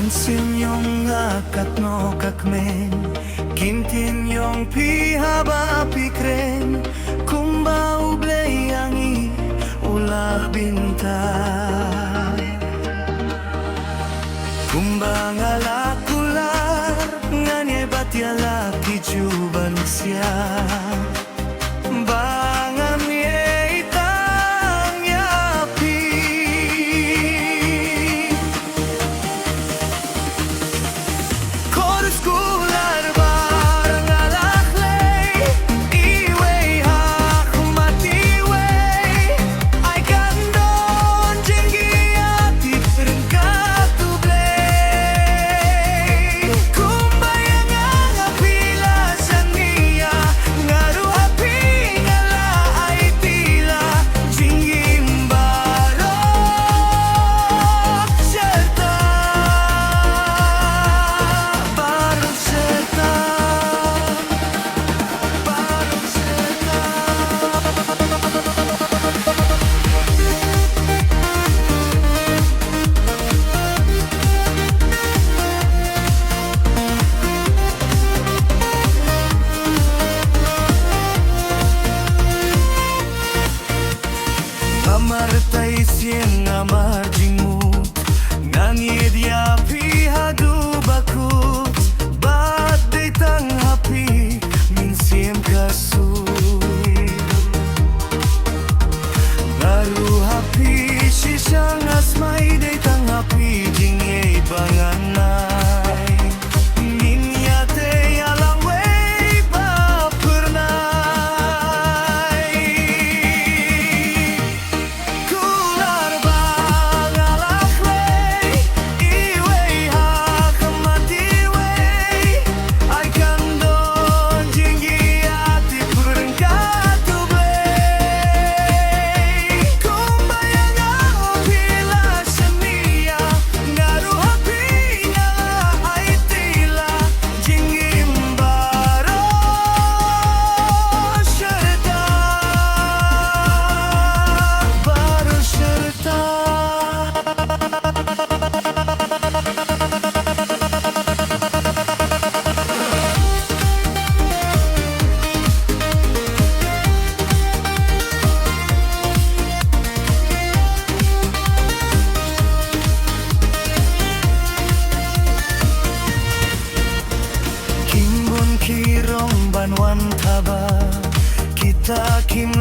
Sinyong akat no kakmen Kintin yung pihaba pikren Kumba ublay yangi ula bintay Kumba ngalakular Nganye batyala kijuban siya Bangan ye itang yapi Kular barang alaklay Iway hakumatiway Ay kandon jenggi ati perengkatublay Kumbayang ang apila sa niya Ngaru api ngala ay tila Jinggimbalo serta Amartay siyang amarjing mo Ngangid ya pihadu bakut Ba't day tang hapi Minsiem kasui Baru hapi sisang asmay day tang hapi Jingay banganay Ninyate alang way ba pernay Kular bang alaklay Iway hakamatiway Ay kandon jinggi ati perengkatublay Kumbayang ang pila sa niya Ngaru hapi ngala ay tila Jinggimbaro serta Baru serta Kimbun kirong banwan taba Kita kim